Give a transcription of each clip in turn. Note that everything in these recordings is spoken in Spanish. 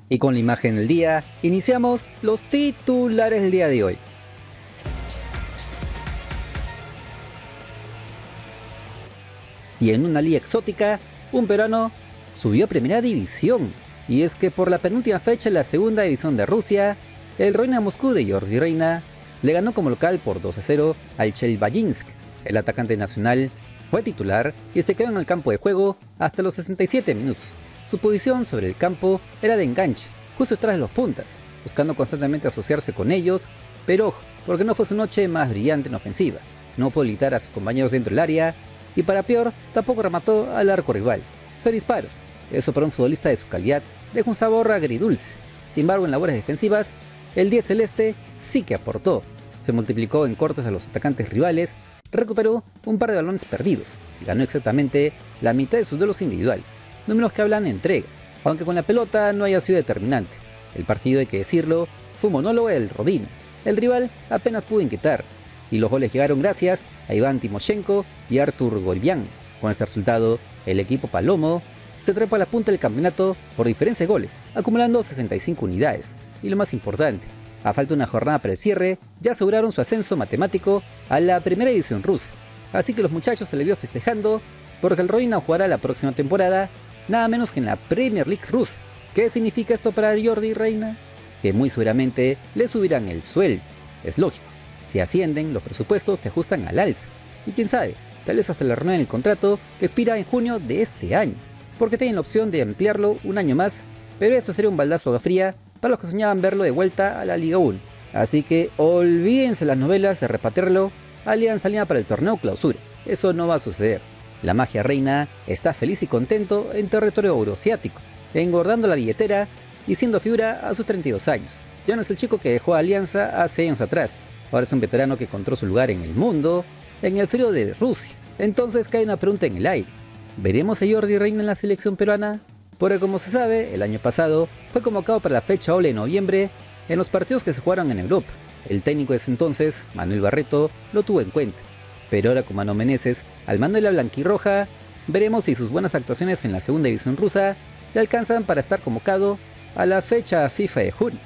Y con la imagen del día, iniciamos los titulares del día de hoy. Y en una liga exótica, un peruano subió a primera división. Y es que por la penúltima fecha en la segunda división de Rusia, el Roina Moscú de Jordi Reina le ganó como local por 2-0 al Chelyabinsk. El atacante nacional fue titular y se quedó en el campo de juego hasta los 67 minutos. Su posición sobre el campo era de enganche, justo detrás de los puntas, buscando constantemente asociarse con ellos, pero ojo, porque no fue su noche más brillante en ofensiva. No pudo limitar a sus compañeros dentro del área y para peor, tampoco remató al arco rival. 0 disparos. Eso para un futbolista de su calidad deja un sabor agridulce. Sin embargo, en labores defensivas, el 10 celeste sí que aportó. Se multiplicó en cortes a los atacantes rivales, recuperó un par de balones perdidos y ganó exactamente la mitad de sus duelos individuales. Números que hablan de entrega, aunque con la pelota no haya sido determinante. El partido, hay que decirlo, fue un monólogo del Rodín. El rival apenas pudo inquietar, y los goles llegaron gracias a Iván Timoshenko y Artur Golyan. Con este resultado, el equipo Palomo se trepa a la punta del campeonato por diferencia de goles, acumulando 65 unidades. Y lo más importante, a falta de una jornada para el cierre, ya aseguraron su ascenso matemático a la primera división rusa. Así que los muchachos se le vio festejando porque el Roina jugará la próxima temporada nada menos que en la Premier League rusa. ¿Qué significa esto para Jordi Reina? Que muy seguramente le subirán el sueldo. Es lógico, si ascienden los presupuestos se ajustan al alza. Y quién sabe, tal vez hasta le renueven el contrato que expira en junio de este año, porque tienen la opción de ampliarlo un año más, pero eso sería un baldazo de agua fría para los que soñaban verlo de vuelta a la Liga 1. Así que olvídense las novelas de repatriarlo a Alianza Lima para el torneo clausura. Eso no va a suceder. La magia reina está feliz y contento en territorio euroasiático, engordando la billetera y siendo figura a sus 32 años. Ya no es el chico que dejó a Alianza hace años atrás. Ahora es un veterano que encontró su lugar en el mundo, en el frío de Rusia. Entonces cae una pregunta en el aire. ¿Veremos a Jordi Reina en la selección peruana? Porque como se sabe, el año pasado fue convocado para la fecha doble de noviembre en los partidos que se jugaron en Europa. El técnico de ese entonces, Manuel Barreto, lo tuvo en cuenta. Pero ahora con Mano Meneses al mando de la blanquirroja, veremos si sus buenas actuaciones en la segunda división rusa le alcanzan para estar convocado a la fecha FIFA de junio.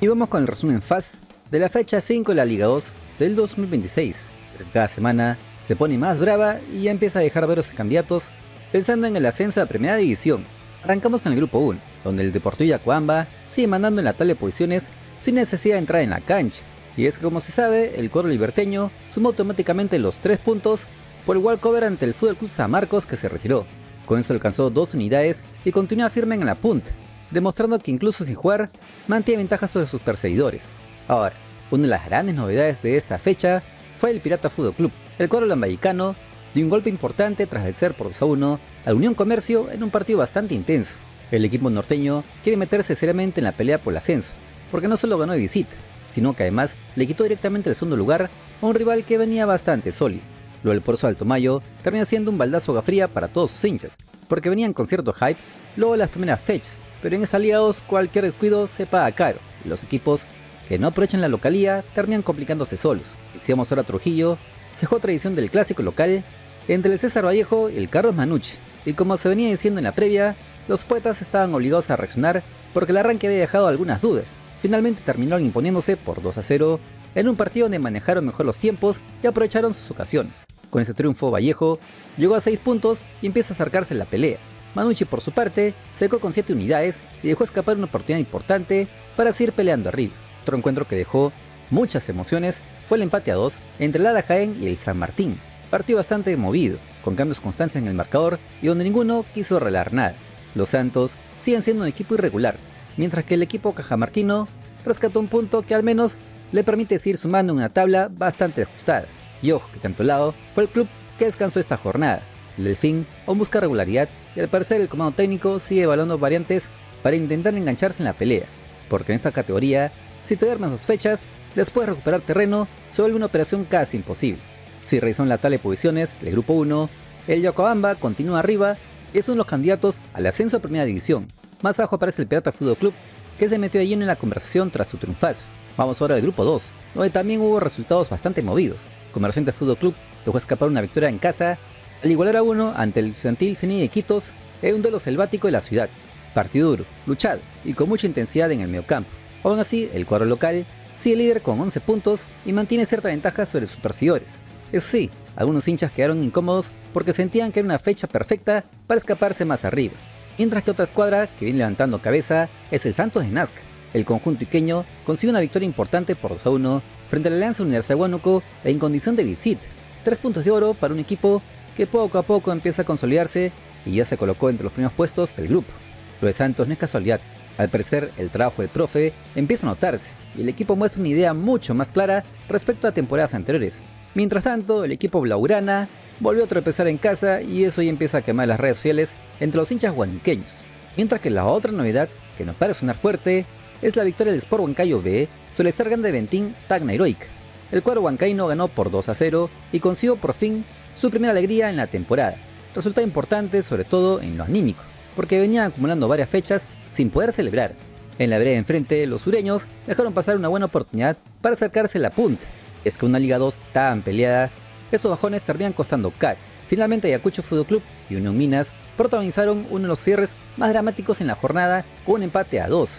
Y vamos con el resumen fast de la fecha 5 de la Liga 2 del 2026. Cada semana se pone más brava y ya empieza a dejar ver a los candidatos pensando en el ascenso a la primera división. Arrancamos en el grupo 1, donde el Deportivo Yacuamba sigue mandando en la tabla de posiciones sin necesidad de entrar en la cancha. Y es que como se sabe, el cuadro liberteño sumó automáticamente los 3 puntos por el walkover ante el FC San Marcos que se retiró. Con eso alcanzó 2 unidades y continúa firme en la punta, demostrando que incluso sin jugar, mantiene ventaja sobre sus perseguidores. Ahora, una de las grandes novedades de esta fecha fue el Pirata Fútbol Club. El cuadro lambayicano dio un golpe importante tras vencer por 2-1 al Unión Comercio en un partido bastante intenso. El equipo norteño quiere meterse seriamente en la pelea por el ascenso, porque no solo ganó de visita, sino que además le quitó directamente el segundo lugar a un rival que venía bastante sólido. Lo del Porzo Alto Mayo termina siendo un baldazo de agua fría para todos sus hinchas, porque venían con cierto hype luego de las primeras fechas, pero en esos aliados cualquier descuido se paga caro, y los equipos que no aprovechan la localía terminan complicándose solos. Decíamos ahora Trujillo, se dejó tradición del clásico local entre el César Vallejo y el Carlos Manucci, y como se venía diciendo en la previa, los poetas estaban obligados a reaccionar porque el arranque había dejado algunas dudas. Finalmente terminaron imponiéndose por 2-0 en un partido donde manejaron mejor los tiempos y aprovecharon sus ocasiones. Con ese triunfo Vallejo llegó a 6 puntos y empieza a acercarse en la pelea. Manucci por su parte se quedó con 7 unidades y dejó escapar una oportunidad importante para seguir peleando arriba. Otro encuentro que dejó muchas emociones fue el empate a 2 entre el Ada Jaén y el San Martín. Partido bastante movido, con cambios constantes en el marcador y donde ninguno quiso arreglar nada. Los Santos siguen siendo un equipo irregular, mientras que el equipo cajamarquino rescató un punto que al menos le permite seguir sumando en una tabla bastante ajustada. Y ojo que Cantolao fue el club que descansó esta jornada. El Delfín aún busca regularidad y al parecer el comando técnico sigue evaluando variantes para intentar engancharse en la pelea, porque en esta categoría, si te duermes 2 fechas, después de recuperar terreno, se vuelve una operación casi imposible. Si revisan la tabla de posiciones del grupo 1, el Yacuabamba continúa arriba y es uno de los candidatos al ascenso a primera división. Más abajo aparece el Pirata Fútbol Club, que se metió de lleno en la conversación tras su triunfazo. Vamos ahora al grupo 2, donde también hubo resultados bastante movidos. Comerciantes Fútbol Club dejó escapar una victoria en casa al igualar a 1 ante el estudiantil Ceni de Iquitos en un duelo selvático de la ciudad. Partido duro, luchado y con mucha intensidad en el mediocampo. Aún así, el cuadro local sigue líder con 11 puntos y mantiene cierta ventaja sobre sus perseguidores. Eso sí, algunos hinchas quedaron incómodos porque sentían que era una fecha perfecta para escaparse más arriba. Mientras que otra escuadra que viene levantando cabeza es el Santos de Nazca. El conjunto iqueño consigue una victoria importante por 2-1 frente a la Alianza Universidad de Huánuco en condición de visita. 3 puntos de oro para un equipo que poco a poco empieza a consolidarse y ya se colocó entre los primeros puestos del grupo. Lo de Santos no es casualidad. Al parecer, el trabajo del profe empieza a notarse y el equipo muestra una idea mucho más clara respecto a temporadas anteriores. Mientras tanto, el equipo blaugrana volvió a tropezar en casa y eso ya empieza a quemar las redes sociales entre los hinchas huanqueños. Mientras que la otra novedad, que nos parece sonar fuerte, es la victoria del Sport Huancayo B sobre el Star Grande Ventín Tacna Heroica. El cuadro huancaíno ganó por 2-0 y consiguió por fin su primera alegría en la temporada. Resultado importante sobre todo en lo anímico, porque venían acumulando varias fechas sin poder celebrar. En la vereda de enfrente, los sureños dejaron pasar una buena oportunidad para acercarse a la punta. Es que una Liga 2 tan peleada, estos bajones terminan costando caro. Finalmente Ayacucho Fútbol Club y Unión Minas protagonizaron uno de los cierres más dramáticos en la jornada con un empate a 2.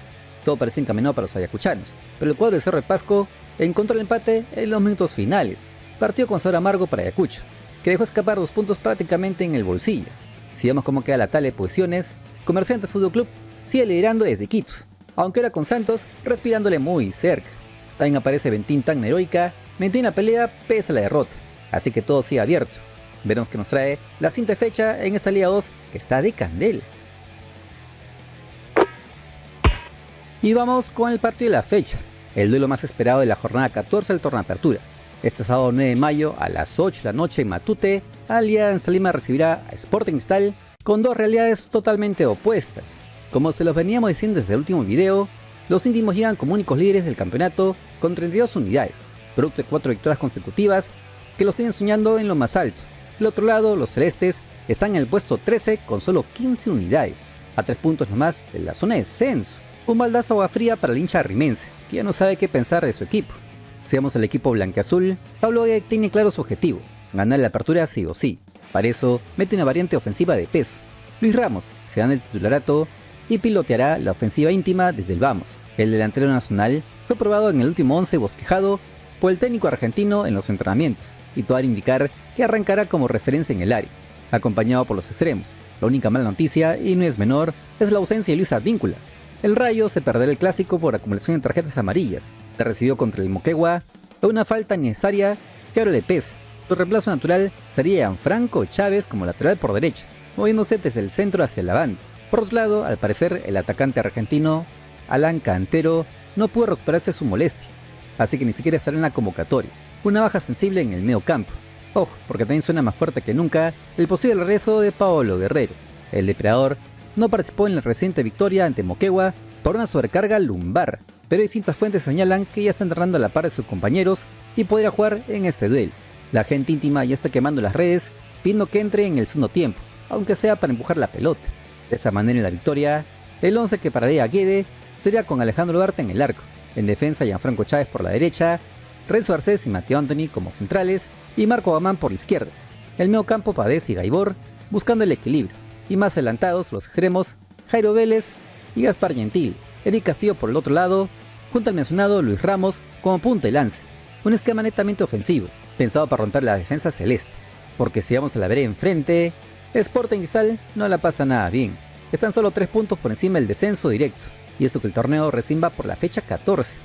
Todo parecía encaminado para los ayacuchanos, pero el cuadro de Cerro de Pasco encontró el empate en los minutos finales. Partido con sabor amargo para Ayacucho, que dejó escapar 2 puntos prácticamente en el bolsillo. Si vemos cómo queda la tabla de posiciones, Comerciantes Fútbol Club sigue liderando desde Iquitos, aunque ahora con Santos respirándole muy cerca. También aparece Ventín Tacna Heroica, mantiene la pelea pese a la derrota, así que todo sigue abierto. Veremos qué nos trae la siguiente fecha en esta Liga 2 que está de candela. Y vamos con el partido de la fecha, el duelo más esperado de la jornada 14 del torneo de apertura. Este sábado 9 de mayo a las 8 de la noche en Matute, Alianza Lima recibirá a Sporting Cristal con dos realidades totalmente opuestas. Como se los veníamos diciendo desde el último video, los íntimos llegan como únicos líderes del campeonato con 32 unidades, producto de 4 victorias consecutivas que los tienen soñando en lo más alto. Del otro lado, los celestes están en el puesto 13 con solo 15 unidades, a 3 puntos nomás de la zona de descenso. Un baldazo agua fría para el hincha rimense, que ya no sabe qué pensar de su equipo. Si vamos al equipo blanquiazul, Pablo Guede tiene claro su objetivo, ganar la apertura sí o sí. Para eso, mete una variante ofensiva de peso. Luis Ramos se gana el titularato y piloteará la ofensiva íntima desde el vamos. El delantero nacional fue probado en el último 11 bosquejado por el técnico argentino en los entrenamientos, y todo hará indicar que arrancará como referencia en el área, acompañado por los extremos. La única mala noticia, y no es menor, es la ausencia de Luis Advíncula. El Rayo se perderá el clásico por acumulación de tarjetas amarillas. La recibió contra el Moquegua, una falta necesaria que ahora le pesa. Su reemplazo natural sería Gianfranco Chávez como lateral por derecha, moviéndose desde el centro hacia la banda. Por otro lado, al parecer, el atacante argentino Alan Cantero no pudo recuperarse su molestia, así que ni siquiera estará en la convocatoria. Una baja sensible en el medio campo. Ojo, porque también suena más fuerte que nunca el posible regreso de Paolo Guerrero. El depredador no participó en la reciente victoria ante Moquegua por una sobrecarga lumbar, pero distintas fuentes señalan que ya está entrenando a la par de sus compañeros y podría jugar en este duelo. La gente íntima ya está quemando las redes pidiendo que entre en el segundo tiempo, aunque sea para empujar la pelota. De esta manera en la victoria, el 11 que pararía a Guede sería con Alejandro Duarte en el arco, en defensa Gianfranco Chávez por la derecha, Renzo Arcés y Mateo Anthony como centrales y Marco Gamán por la izquierda. El medio campo Pavés y Gaibor buscando el equilibrio, y más adelantados los extremos Jairo Vélez y Gaspar Gentil, Eric Castillo por el otro lado, junto al mencionado Luis Ramos como punta y lance. Un esquema netamente ofensivo, pensado para romper la defensa celeste, porque si vamos a la vereda enfrente, Sporting Cristal no la pasa nada bien. Están solo 3 puntos por encima del descenso directo, y eso que el torneo recién va por la fecha 14.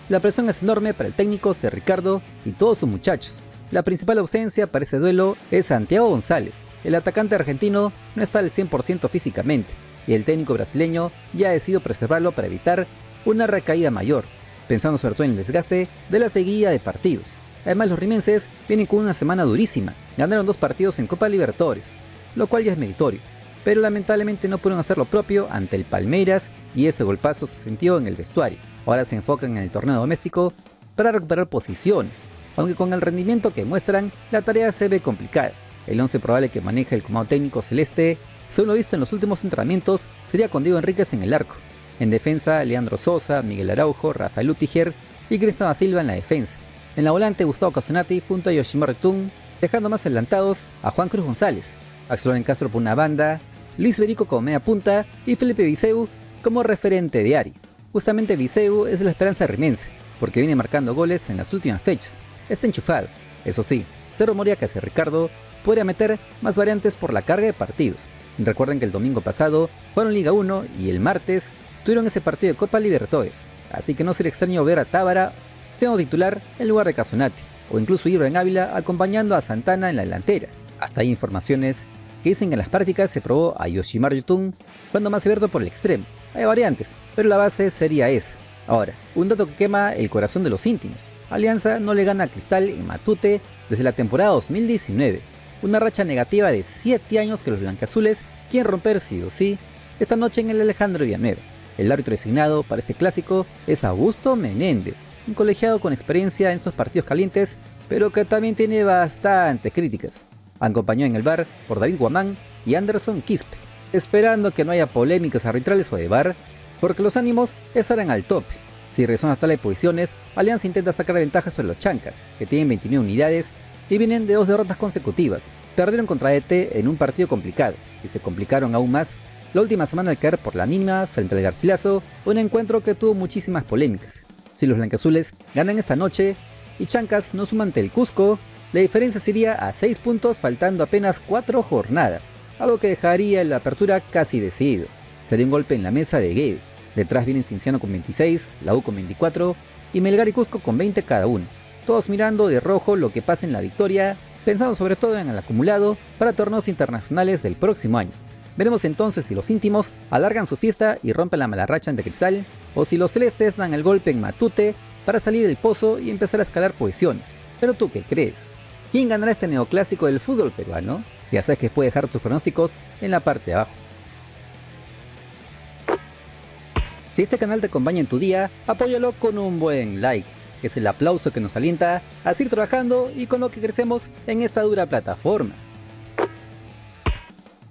La presión es enorme para el técnico C. Ricardo y todos sus muchachos. La principal ausencia para ese duelo es Santiago González. El atacante argentino no está al 100% físicamente, y el técnico brasileño ya ha decidido preservarlo para evitar una recaída mayor, pensando sobre todo en el desgaste de la seguida de partidos. Además, los rimenses vienen con una semana durísima. Ganaron 2 partidos en Copa Libertadores, lo cual ya es meritorio, pero lamentablemente no pudieron hacer lo propio ante el Palmeiras y ese golpazo se sintió en el vestuario. Ahora se enfocan en el torneo doméstico para recuperar posiciones, aunque con el rendimiento que muestran, la tarea se ve complicada. El 11 probable que maneja el comando técnico celeste, según lo visto en los últimos entrenamientos, sería con Diego Enríquez en el arco. En defensa, Leandro Sosa, Miguel Araujo, Rafael Utiger y Cristian Silva en la defensa. En la volante, Gustavo Casonati junto a Yoshimar Tun dejando más adelantados a Juan Cruz González, Axel Loren Castro por una banda, Luis Berico como media punta y Felipe Viseu como referente diario. Justamente Viseu es la esperanza rimense, porque viene marcando goles en las últimas fechas. Está enchufado. Eso sí, se rumorea que hacia Ricardo podría meter más variantes por la carga de partidos. Recuerden que el domingo pasado fueron Liga 1 y el martes tuvieron ese partido de Copa Libertadores, así que no sería extraño ver a Tábara siendo titular en lugar de Casonati, o incluso Ibrahim Ávila acompañando a Santana en la delantera. Hasta hay informaciones que dicen que en las prácticas se probó a Yoshimar Yotun cuando más abierto por el extremo. Hay variantes, pero la base sería esa. Ahora, un dato que quema el corazón de los íntimos. Alianza no le gana a Cristal en Matute desde la temporada 2019. Una racha negativa de 7 años que los blancazules quieren romper sí o sí esta noche en el Alejandro Villanueva. El árbitro designado para este clásico es Augusto Menéndez, un colegiado con experiencia en esos partidos calientes, pero que también tiene bastantes críticas. Acompañado en el VAR por David Guamán y Anderson Quispe, esperando que no haya polémicas arbitrales o de VAR, porque los ánimos estarán al tope. Si regresan a tales posiciones, Alianza intenta sacar ventajas sobre los Chancas, que tienen 29 unidades y vienen de 2 derrotas consecutivas. Perdieron contra ET en un partido complicado, y se complicaron aún más la última semana al caer por la mínima frente al Garcilaso, un encuentro que tuvo muchísimas polémicas. Si los blancazules ganan esta noche y Chancas no suma ante el Cusco, la diferencia sería a 6 puntos faltando apenas 4 jornadas, algo que dejaría la apertura casi decidido. Sería un golpe en la mesa de Guede. Detrás vienen Cienciano con 26, la U con 24 y Melgar y Cusco con 20 cada uno. Todos mirando de rojo lo que pasa en la victoria, pensando sobre todo en el acumulado para torneos internacionales del próximo año. Veremos entonces si los íntimos alargan su fiesta y rompen la mala racha ante Cristal, o si los celestes dan el golpe en Matute para salir del pozo y empezar a escalar posiciones. Pero ¿tú qué crees? ¿Quién ganará este neoclásico del fútbol peruano? Ya sabes que puedes dejar tus pronósticos en la parte de abajo. Si este canal te acompaña en tu día, apóyalo con un buen like. Es el aplauso que nos alienta a seguir trabajando y con lo que crecemos en esta dura plataforma.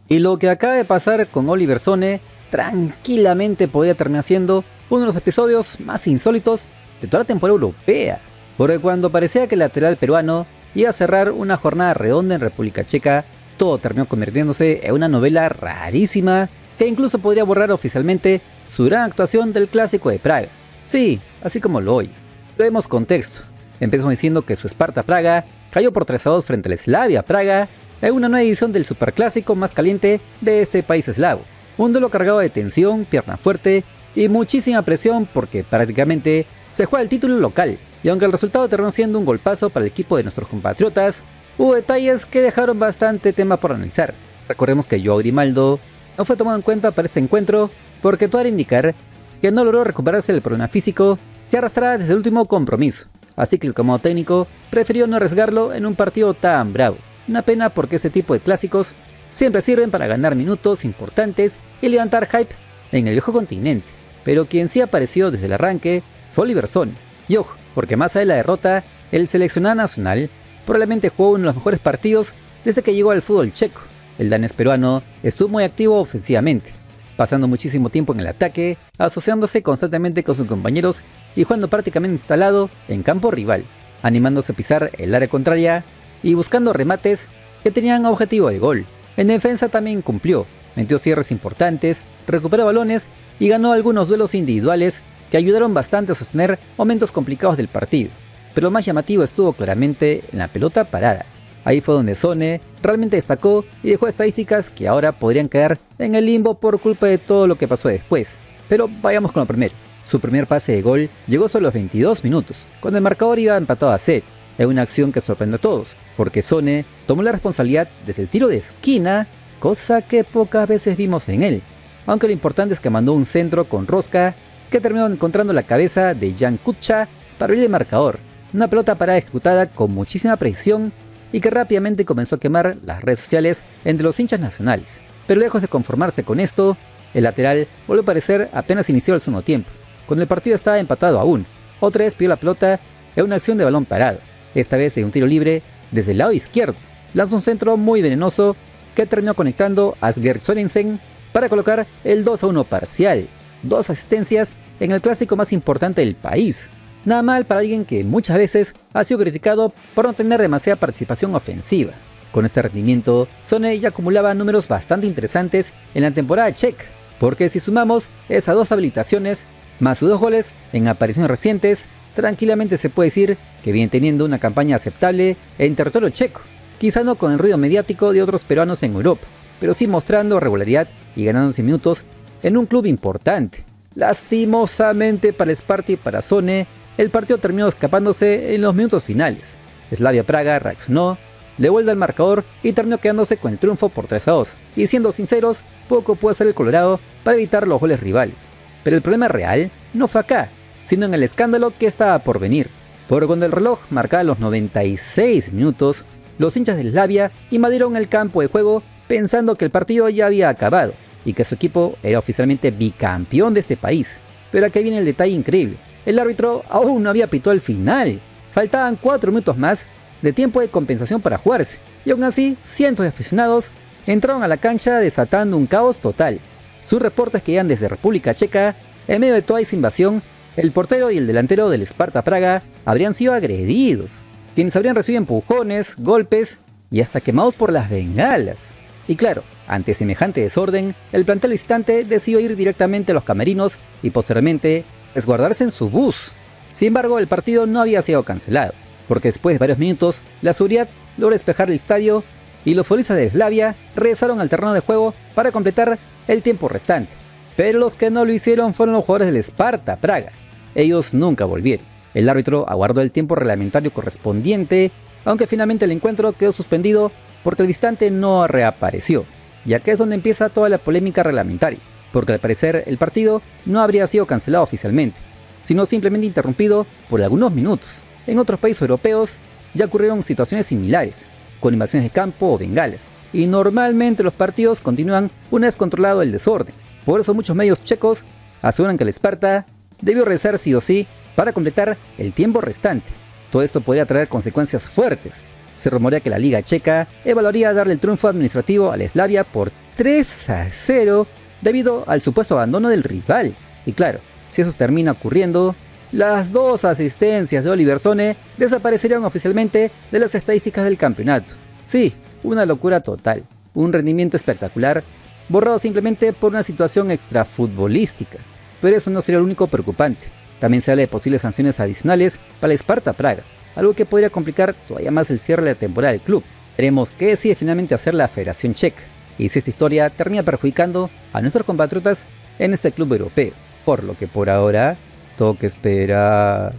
Y lo que acaba de pasar con Oliver Sone tranquilamente podría terminar siendo uno de los episodios más insólitos de toda la temporada europea. Porque cuando parecía que el lateral peruano iba a cerrar una jornada redonda en República Checa, todo terminó convirtiéndose en una novela rarísima que incluso podría borrar oficialmente su gran actuación del Clásico de Praga. Sí, así como lo oyes. Demos contexto. Empezamos diciendo que su Sparta Praga cayó por 3-2 frente al Slavia Praga en una nueva edición del superclásico más caliente de este país eslavo. Un duelo cargado de tensión, pierna fuerte y muchísima presión porque prácticamente se juega el título local. Y aunque el resultado terminó siendo un golpazo para el equipo de nuestros compatriotas, hubo detalles que dejaron bastante tema por analizar. Recordemos que Joao Grimaldo no fue tomado en cuenta para este encuentro porque todo era indicar que no logró recuperarse del problema físico que arrastraba desde el último compromiso, así que el comando técnico prefirió no arriesgarlo en un partido tan bravo. Una pena porque este tipo de clásicos siempre sirven para ganar minutos importantes y levantar hype en el viejo continente, pero quien sí apareció desde el arranque fue Oliver Sone. Y ojo, porque más allá de la derrota, el seleccionado nacional probablemente jugó uno de los mejores partidos desde que llegó al fútbol checo. El danés peruano estuvo muy activo ofensivamente, pasando muchísimo tiempo en el ataque, asociándose constantemente con sus compañeros y jugando prácticamente instalado en campo rival, animándose a pisar el área contraria y buscando remates que tenían objetivo de gol. En defensa también cumplió, metió cierres importantes, recuperó balones y ganó algunos duelos individuales que ayudaron bastante a sostener momentos complicados del partido. Pero lo más llamativo estuvo claramente en la pelota parada. Ahí fue donde Sone realmente destacó y dejó estadísticas que ahora podrían quedar en el limbo por culpa de todo lo que pasó después. Pero vayamos con lo primero. Su primer pase de gol llegó solo a los 22 minutos, cuando el marcador iba empatado a 0. Es una acción que sorprendió a todos, porque Sone tomó la responsabilidad desde el tiro de esquina, cosa que pocas veces vimos en él. Aunque lo importante es que mandó un centro con rosca que terminó encontrando la cabeza de Jan Kutcha para abrir el marcador. Una pelota parada ejecutada con muchísima precisión y que rápidamente comenzó a quemar las redes sociales entre los hinchas nacionales. Pero lejos de conformarse con esto, el lateral volvió a aparecer apenas inició el segundo tiempo, cuando el partido estaba empatado aún. Otra vez pidió la pelota en una acción de balón parado, esta vez de un tiro libre desde el lado izquierdo. Lanzó un centro muy venenoso que terminó conectando a Asger Sorensen para colocar el 2-1 parcial. 2 asistencias en el clásico más importante del país. Nada mal para alguien que muchas veces ha sido criticado por no tener demasiada participación ofensiva. Con este rendimiento, Sone ya acumulaba números bastante interesantes en la temporada checa, porque si sumamos esas 2 habilitaciones, más sus 2 goles en apariciones recientes, tranquilamente se puede decir que viene teniendo una campaña aceptable en territorio checo, quizá no con el ruido mediático de otros peruanos en Europa, pero sí mostrando regularidad y ganándose minutos en un club importante. Lastimosamente para el Sparta y para Sone, el partido terminó escapándose en los minutos finales. Slavia Praga reaccionó, le vuelve al marcador y terminó quedándose con el triunfo por 3-2. Y siendo sinceros, poco pudo hacer el Colorado para evitar los goles rivales. Pero el problema real no fue acá, sino en el escándalo que estaba por venir. Porque cuando el reloj marcaba los 96 minutos, los hinchas de Slavia invadieron el campo de juego pensando que el partido ya había acabado y que su equipo era oficialmente bicampeón de este país. Pero aquí viene el detalle increíble. El árbitro aún no había pitado el final. Faltaban 4 minutos más de tiempo de compensación para jugarse, y aún así cientos de aficionados entraron a la cancha desatando un caos total. Sus reportes que llegan desde República Checa, en medio de toda esa invasión, el portero y el delantero del Sparta Praga habrían sido agredidos, quienes habrían recibido empujones, golpes y hasta quemados por las bengalas. Y claro, ante semejante desorden, el plantel visitante decidió ir directamente a los camerinos y posteriormente resguardarse en su bus. Sin embargo, el partido no había sido cancelado, porque después de varios minutos, la seguridad logró despejar el estadio y los futbolistas de Slavia regresaron al terreno de juego para completar el tiempo restante. Pero los que no lo hicieron fueron los jugadores del Sparta Praga. Ellos nunca volvieron. El árbitro aguardó el tiempo reglamentario correspondiente, aunque finalmente el encuentro quedó suspendido porque el visitante no reapareció, ya que es donde empieza toda la polémica reglamentaria, porque al parecer el partido no habría sido cancelado oficialmente, sino simplemente interrumpido por algunos minutos. En otros países europeos ya ocurrieron situaciones similares, con invasiones de campo o bengalas, y normalmente los partidos continúan una vez controlado el desorden. Por eso muchos medios checos aseguran que el Sparta debió regresar sí o sí para completar el tiempo restante. Todo esto podría traer consecuencias fuertes. Se rumorea que la Liga Checa evaluaría darle el triunfo administrativo al Slavia por 3-0 debido al supuesto abandono del rival. Y claro, si eso termina ocurriendo, las 2 asistencias de Oliver Sone desaparecerían oficialmente de las estadísticas del campeonato. Sí, una locura total, un rendimiento espectacular, borrado simplemente por una situación extrafutbolística. Pero eso no sería lo único preocupante. También se habla de posibles sanciones adicionales para el Sparta Praga, algo que podría complicar todavía más el cierre de la temporada del club. Veremos qué decide finalmente hacer la Federación Checa, y si esta historia termina perjudicando a nuestros compatriotas en este club europeo. Por lo que por ahora, toca esperar.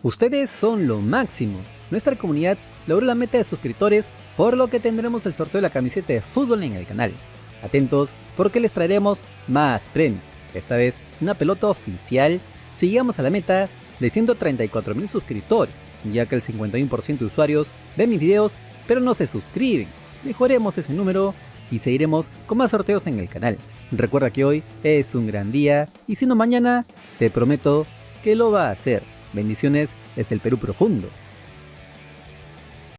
Ustedes son lo máximo. Nuestra comunidad logró la meta de suscriptores, por lo que tendremos el sorteo de la camiseta de fútbol en el canal. Atentos porque les traeremos más premios, esta vez una pelota oficial si llegamos a la meta de 134.000 suscriptores, ya que el 51% de usuarios ven mis videos pero no se suscriben. Mejoremos ese número y seguiremos con más sorteos en el canal. Recuerda que hoy es un gran día y si no mañana, te prometo que lo va a hacer. Bendiciones desde el Perú profundo.